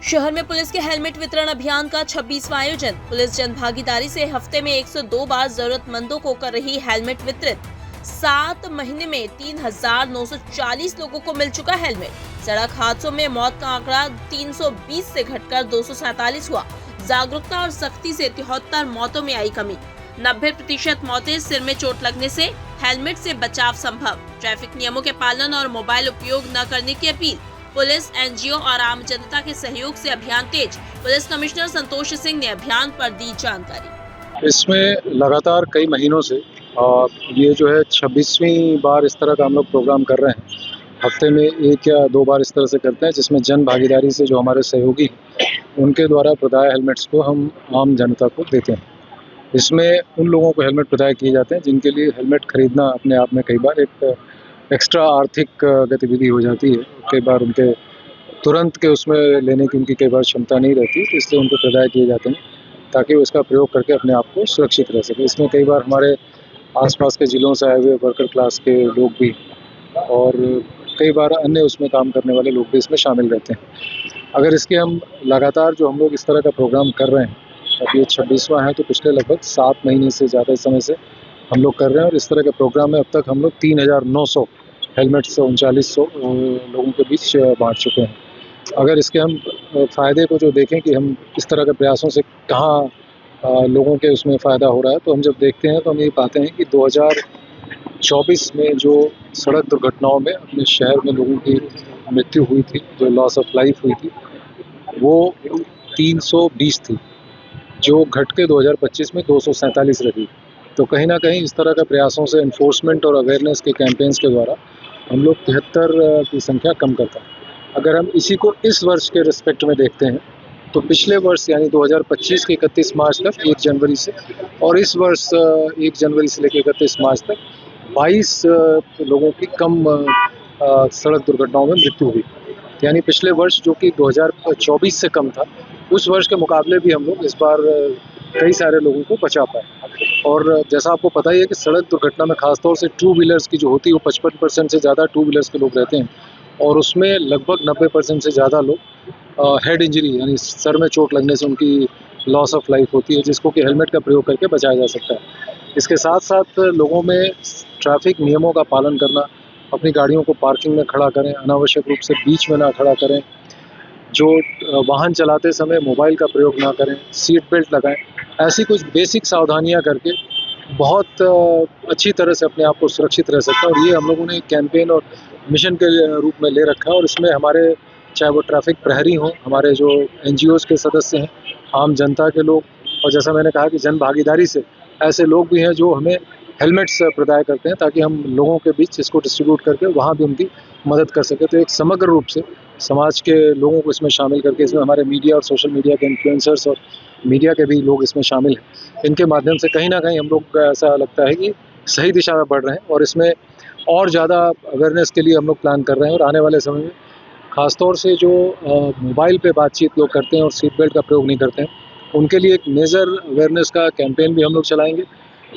शहर में पुलिस के हेलमेट वितरण अभियान का 26वां आयोजन। पुलिस जन भागीदारी से हफ्ते में 102 बार जरूरतमंदों को कर रही हेलमेट वितरित। 7 महीने में 3,940 लोगों को मिल चुका हेलमेट। सड़क हादसों में मौत का आंकड़ा 320 से घटकर 247 हुआ। जागरूकता और सख्ती से 73 मौतों में आई कमी। 90% मौतें सिर में चोट लगने से। हेलमेट से बचाव संभव। ट्रैफिक नियमों के पालन और मोबाइल उपयोग न करने की अपील। पुलिस, एनजीओ और आम जनता के सहयोग से अभियान तेज। पुलिस कमिश्नर संतोष सिंह ने अभियान पर दी जानकारी। इसमें लगातार कई महीनों से ये जो है 26वीं बार इस तरह का हम लोग प्रोग्राम कर रहे हैं। हफ्ते में 1 या 2 बार इस तरह से करते हैं, जिसमें जन भागीदारी से जो हमारे सहयोगी उनके द्वारा प्रदाय हेलमेट्स को हम आम जनता को देते हैं। इसमें उन लोगों को हेलमेट प्रदाय किए जाते हैं जिनके लिए हेलमेट खरीदना अपने आप में कई बार एक एक्स्ट्रा आर्थिक गतिविधि हो जाती है। कई बार उनके तुरंत के उसमें लेने की उनकी कई बार क्षमता नहीं रहती, तो इसलिए उनको प्रदाय किए जाते हैं ताकि वो इसका प्रयोग करके अपने आप को सुरक्षित रह सके। इसमें कई बार हमारे आसपास के ज़िलों से आए हुए वर्कर क्लास के लोग भी और कई बार अन्य उसमें काम करने वाले लोग भी इसमें शामिल रहते हैं। अगर इसके हम लगातार जो हम लोग इस तरह का प्रोग्राम कर रहे हैं, अब ये 26वां है, तो पिछले लगभग 7 महीने से ज़्यादा समय से हम लोग कर रहे हैं और इस तरह के प्रोग्राम में अब तक हम लोग 3,900 हेलमेट्स 3900 लोगों के बीच बाँट चुके हैं। अगर इसके हम फ़ायदे को जो देखें कि हम इस तरह के प्रयासों से कहाँ लोगों के उसमें फ़ायदा हो रहा है, तो हम जब देखते हैं तो हम ये पाते हैं कि 2024 में जो सड़क दुर्घटनाओं में अपने शहर में लोगों की मृत्यु हुई थी, जो लॉस ऑफ लाइफ हुई थी, वो 320 थी, जो घट के 2025 में 247 रही। तो कहीं न कहीं इस तरह के प्रयासों से एनफोर्समेंट और अवेयरनेस के कैंपेन्स के द्वारा हम लोग 73 की संख्या कम करता है। अगर हम इसी को इस वर्ष के रिस्पेक्ट में देखते हैं, तो पिछले वर्ष यानी 2025 के 31 मार्च तक 1 जनवरी से और इस वर्ष 1 जनवरी से लेकर 31 मार्च तक 22 लोगों की कम सड़क दुर्घटनाओं में मृत्यु हुई। यानी पिछले वर्ष जो कि 2024 से कम था, उस वर्ष के मुकाबले भी हम लोग इस बार कई सारे लोगों को बचा पाए। और जैसा आपको पता ही है कि सड़क दुर्घटना में खासतौर से टू व्हीलर्स की जो होती है, वो 55% से ज़्यादा टू व्हीलर्स के लोग रहते हैं और उसमें लगभग 90% से ज़्यादा लोग हेड इंजरी यानी सर में चोट लगने से उनकी लॉस ऑफ लाइफ होती है, जिसको कि हेलमेट का प्रयोग करके बचाया जा सकता है। इसके साथ साथ लोगों में ट्रैफिक नियमों का पालन करना, अपनी गाड़ियों को पार्किंग में खड़ा करें, अनावश्यक रूप से बीच में ना खड़ा करें, जो वाहन चलाते समय मोबाइल का प्रयोग ना करें, सीट बेल्ट लगाएं, ऐसी कुछ बेसिक सावधानियां करके बहुत अच्छी तरह से अपने आप को सुरक्षित रह सकता है। और ये हम लोगों ने एक कैंपेन और मिशन के रूप में ले रखा है और इसमें हमारे चाहे वो ट्रैफिक प्रहरी हों, हमारे जो एनजीओज़ के सदस्य हैं, आम जनता के लोग और जैसा मैंने कहा कि जन भागीदारी से ऐसे लोग भी हैं जो हमें हेलमेट्स प्रदाय करते हैं ताकि हम लोगों के बीच इसको डिस्ट्रीब्यूट करके वहाँ भी उनकी मदद कर सकें। तो एक समग्र रूप से समाज के लोगों को इसमें शामिल करके, इसमें हमारे मीडिया और सोशल मीडिया के इन्फ्लुएंसर्स और मीडिया के भी लोग इसमें शामिल हैं। इनके माध्यम से कहीं न कहीं हम लोग को ऐसा लगता है कि सही दिशा में बढ़ रहे हैं और इसमें और ज़्यादा अवेयरनेस के लिए हम लोग प्लान कर रहे हैं और आने वाले समय में ख़ासतौर से जो मोबाइल पे बातचीत लोग करते हैं और सीट बेल्ट का प्रयोग नहीं करते हैं, उनके लिए एक मेजर अवेयरनेस का कैंपेन भी हम लोग चलाएँगे।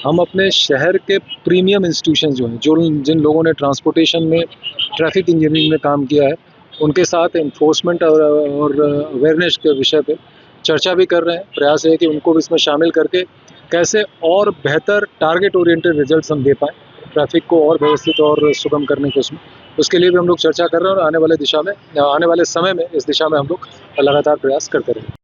हम अपने शहर के प्रीमियम इंस्टीट्यूशन जो हैं, जिन लोगों ने ट्रांसपोर्टेशन में, ट्रैफिक इंजीनियरिंग में काम किया है, उनके साथ एनफोर्समेंट और अवेयरनेस के विषय पे चर्चा भी कर रहे हैं। प्रयास है कि उनको भी इसमें शामिल करके कैसे और बेहतर टारगेट ओरिएंटेड रिजल्ट्स हम दे पाएँ, ट्रैफिक को और व्यवस्थित और सुगम करने के उसके लिए भी हम लोग चर्चा कर रहे हैं और आने वाले समय में इस दिशा में हम लोग लगातार प्रयास करते रहेंगे।